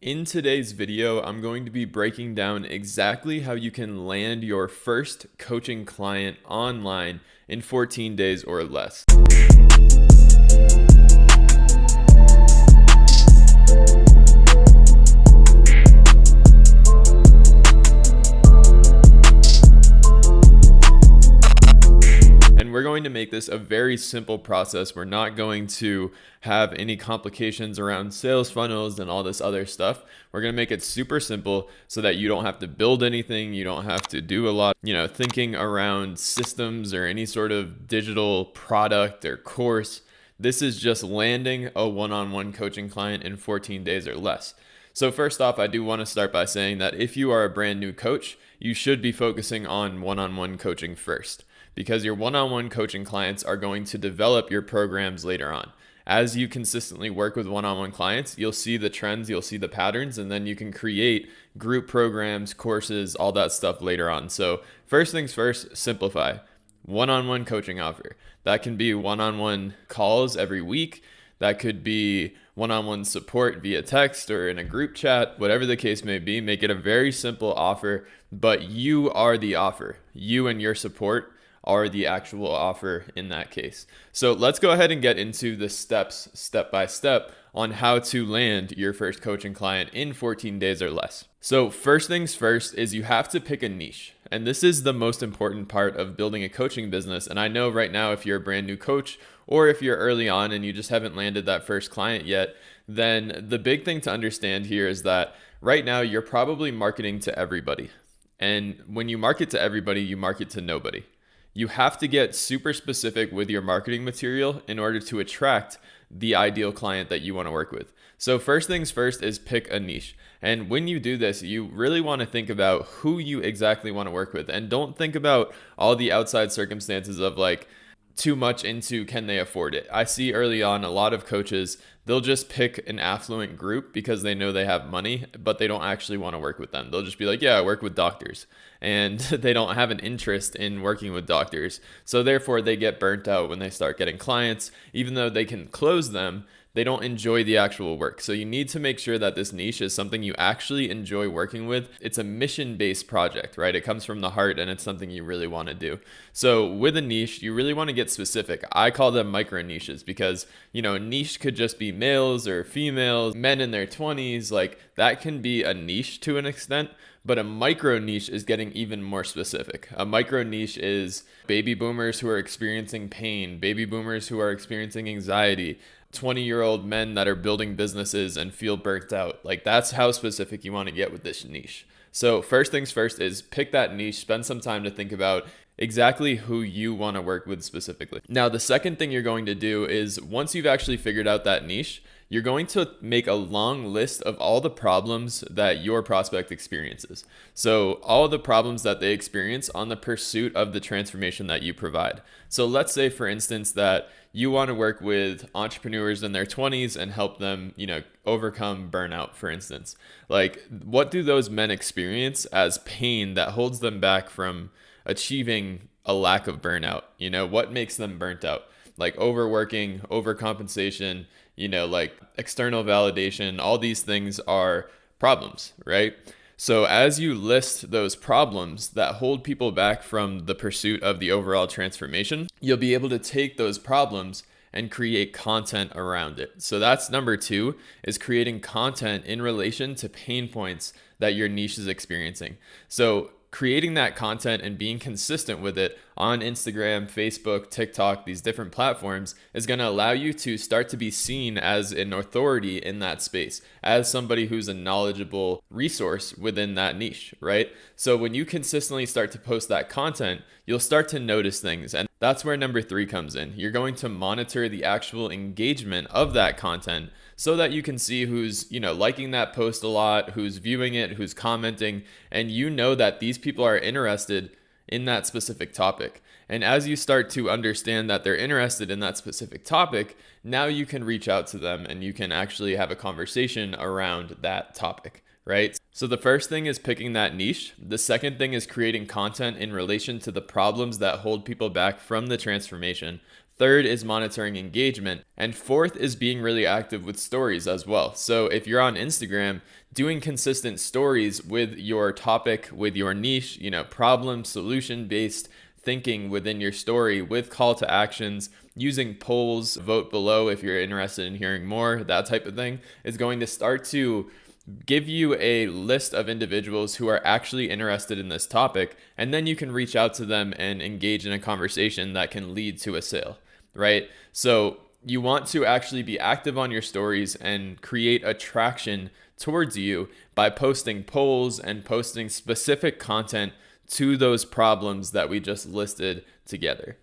In today's video, I'm going to be breaking down exactly how you can land your first coaching client online in 14 days or less. We're going to make this a very simple process. We're not going to have any complications around sales funnels and all this other stuff. We're going to make it super simple so that you don't have to build anything. You don't have to do a lot, thinking around systems or any sort of digital product or course. This is just landing a one-on-one coaching client in 14 days or less. So first off, I do want to start by saying that if you are a brand new coach, you should be focusing on one-on-one coaching first, because your one-on-one coaching clients are going to develop your programs later on. As you consistently work with one-on-one clients, you'll see the trends, you'll see the patterns, and then you can create group programs, courses, all that stuff later on. So first things first, simplify. One-on-one coaching offer. That can be one-on-one calls every week. That could be one-on-one support via text or in a group chat, whatever the case may be. Make it a very simple offer, but you are the offer. You and your support are the actual offer in that case. So let's go ahead and get into the steps, step by step, on how to land your first coaching client in 14 days or less. So first things first is you have to pick a niche. And this is the most important part of building a coaching business. And I know right now, if you're a brand new coach or if you're early on and you just haven't landed that first client yet, then the big thing to understand here is that right now you're probably marketing to everybody. And when you market to everybody, you market to nobody. You have to get super specific with your marketing material in order to attract the ideal client that you want to work with. So first things first is pick a niche. And when you do this, you really want to think about who you exactly want to work with. And don't think about all the outside circumstances of like too much into can they afford it. I see early on a lot of coaches, they'll just pick an affluent group because they know they have money, but they don't actually want to work with them. They'll just be like, yeah, I work with doctors. And they don't have an interest in working with doctors. So therefore they get burnt out when they start getting clients. Even though they can close them, they don't enjoy the actual work. So you need to make sure that this niche is something you actually enjoy working with. It's a mission-based project, right? It comes from the heart and it's something you really want to do. So with a niche, you really want to get specific. I call them micro niches because, a niche could just be males or females, men in their 20s. Like that can be a niche to an extent. But a micro niche is getting even more specific. A micro niche is baby boomers who are experiencing pain, baby boomers who are experiencing anxiety, 20-year-old men that are building businesses and feel burnt out. Like that's how specific you want to get with this niche. So first things first is pick that niche, spend some time to think about exactly who you want to work with specifically. Now, the second thing you're going to do is once you've actually figured out that niche, you're going to make a long list of all the problems that your prospect experiences. So all the problems that they experience on the pursuit of the transformation that you provide. So let's say, for instance, that you want to work with entrepreneurs in their 20s and help them, overcome burnout, for instance. Like, what do those men experience as pain that holds them back from achieving a lack of burnout? What makes them burnt out? Like overworking, overcompensation, like external validation, all these things are problems, right? So as you list those problems that hold people back from the pursuit of the overall transformation, you'll be able to take those problems and create content around it. So that's number 2, is creating content in relation to pain points that your niche is experiencing. So creating that content and being consistent with it on Instagram, Facebook, TikTok, these different platforms is going to allow you to start to be seen as an authority in that space, as somebody who's a knowledgeable resource within that niche, right? So when you consistently start to post that content, you'll start to notice things. And that's where number 3 comes in. You're going to monitor the actual engagement of that content so that you can see who's, liking that post a lot, who's viewing it, who's commenting, and that these people are interested in that specific topic. And as you start to understand that they're interested in that specific topic, now you can reach out to them and you can actually have a conversation around that topic, right? So the first thing is picking that niche. The second thing is creating content in relation to the problems that hold people back from the transformation. Third is monitoring engagement. And fourth is being really active with stories as well. So if you're on Instagram, doing consistent stories with your topic, with your niche, problem, solution based thinking within your story with call to actions, using polls, vote below if you're interested in hearing more, that type of thing is going to start to give you a list of individuals who are actually interested in this topic, and then you can reach out to them and engage in a conversation that can lead to a sale, right? So you want to actually be active on your stories and create attraction towards you by posting polls and posting specific content to those problems that we just listed together.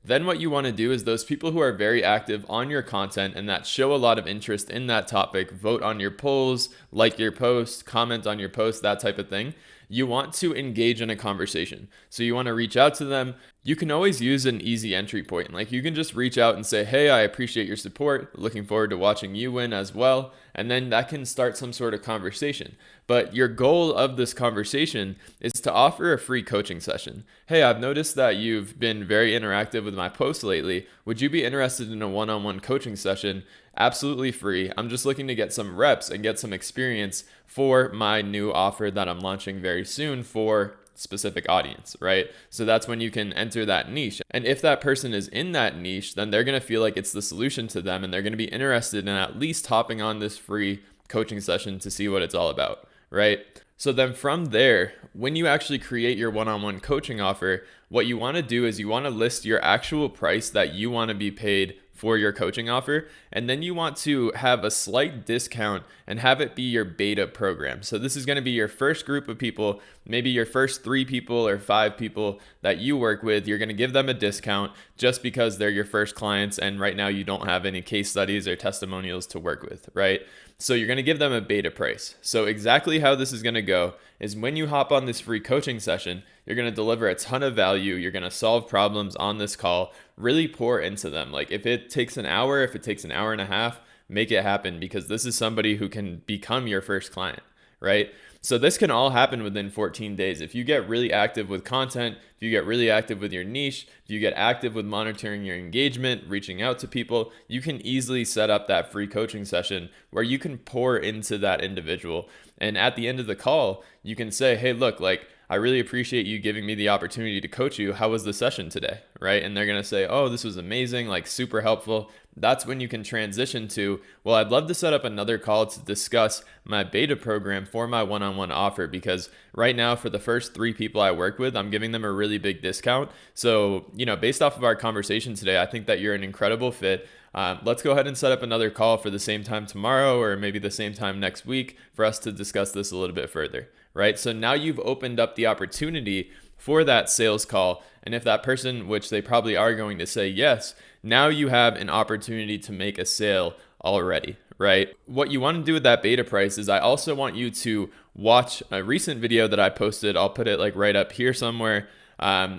Then what you want to do is those people who are very active on your content and that show a lot of interest in that topic, vote on your polls, like your post, comment on your post, that type of thing. You want to engage in a conversation. So you want to reach out to them. You can always use an easy entry point. Like you can just reach out and say, hey, I appreciate your support. Looking forward to watching you win as well. And then that can start some sort of conversation. But your goal of this conversation is to offer a free coaching session. Hey, I've noticed that you've been very interactive with my posts lately. Would you be interested in a one-on-one coaching session? Absolutely free. I'm just looking to get some reps and get some experience for my new offer that I'm launching very soon for specific audience, right? So that's when you can enter that niche. And if that person is in that niche, then they're going to feel like it's the solution to them and they're going to be interested in at least hopping on this free coaching session to see what it's all about, right? So then from there, when you actually create your one-on-one coaching offer, what you want to do is you want to list your actual price that you want to be paid for your coaching offer. And then you want to have a slight discount and have it be your beta program. So this is going to be your first group of people, maybe your first 3 people or 5 people that you work with. You're going to give them a discount just because they're your first clients. And right now you don't have any case studies or testimonials to work with, right? So you're going to give them a beta price. So exactly how this is going to go is when you hop on this free coaching session, you're going to deliver a ton of value. You're going to solve problems on this call, really pour into them. Like if it takes an hour, if it takes an hour and a half, make it happen because this is somebody who can become your first client, right? So this can all happen within 14 days. If you get really active with content, if you get really active with your niche, if you get active with monitoring your engagement, reaching out to people, you can easily set up that free coaching session where you can pour into that individual. And at the end of the call, you can say, hey, look, like, I really appreciate you giving me the opportunity to coach you. How was the session today? Right? And they're going to say, oh, this was amazing, like super helpful. That's when you can transition to, well, I'd love to set up another call to discuss my beta program for my one-on-one offer because right now for the first 3 people I work with, I'm giving them a really big discount. So, based off of our conversation today, I think that you're an incredible fit. Let's go ahead and set up another call for the same time tomorrow or maybe the same time next week for us to discuss this a little bit further, right? So now you've opened up the opportunity for that sales call. And if that person, which they probably are going to say yes, now you have an opportunity to make a sale already, right? What you want to do with that beta price is I also want you to watch a recent video that I posted. I'll put it like right up here somewhere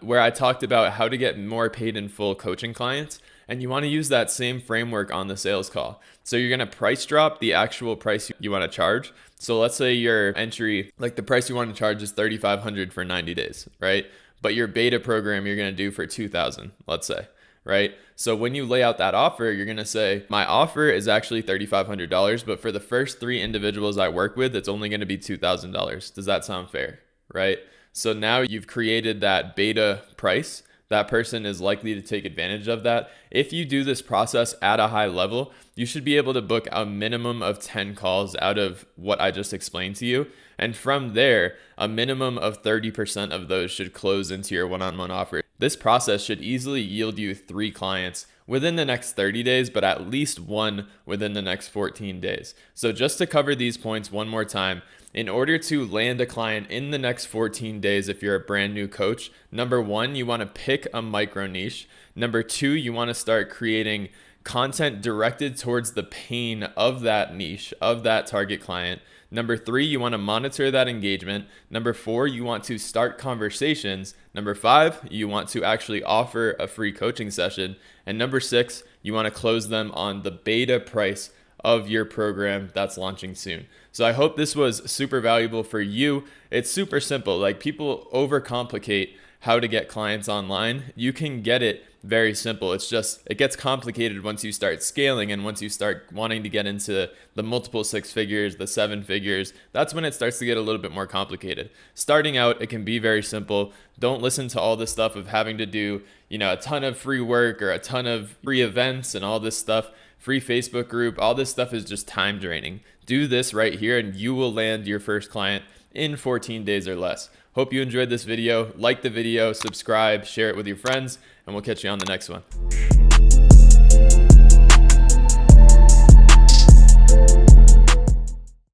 where I talked about how to get more paid in full coaching clients. And you want to use that same framework on the sales call. So you're going to price drop the actual price you want to charge. So let's say your entry, like the price you want to charge is $3,500 for 90 days, right? But your beta program you're going to do for $2,000, let's say, right? So when you lay out that offer, you're going to say, my offer is actually $3,500, but for the first 3 individuals I work with, it's only going to be $2,000. Does that sound fair, right? So now you've created that beta price. That person is likely to take advantage of that. If you do this process at a high level, you should be able to book a minimum of 10 calls out of what I just explained to you. And from there, a minimum of 30% of those should close into your one-on-one offer. This process should easily yield you 3 clients within the next 30 days, but at least 1 within the next 14 days. So just to cover these points one more time, in order to land a client in the next 14 days, if you're a brand new coach, number 1, you want to pick a micro niche. Number 2, you want to start creating content directed towards the pain of that niche, of that target client. Number 3, you want to monitor that engagement. Number 4, you want to start conversations. Number 5, you want to actually offer a free coaching session. And number 6, you want to close them on the beta price of your program that's launching soon. So I hope this was super valuable for you. It's super simple. Like people overcomplicate how to get clients online, you can get it very simple. It's just, it gets complicated once you start scaling and once you start wanting to get into the multiple 6 figures, the 7 figures. That's when it starts to get a little bit more complicated. Starting out, it can be very simple. Don't listen to all this stuff of having to do, a ton of free work or a ton of free events and all this stuff. Free Facebook group, all this stuff is just time draining. Do this right here and you will land your first client in 14 days or less. Hope you enjoyed this video. Like the video, subscribe, share it with your friends, and we'll catch you on the next one.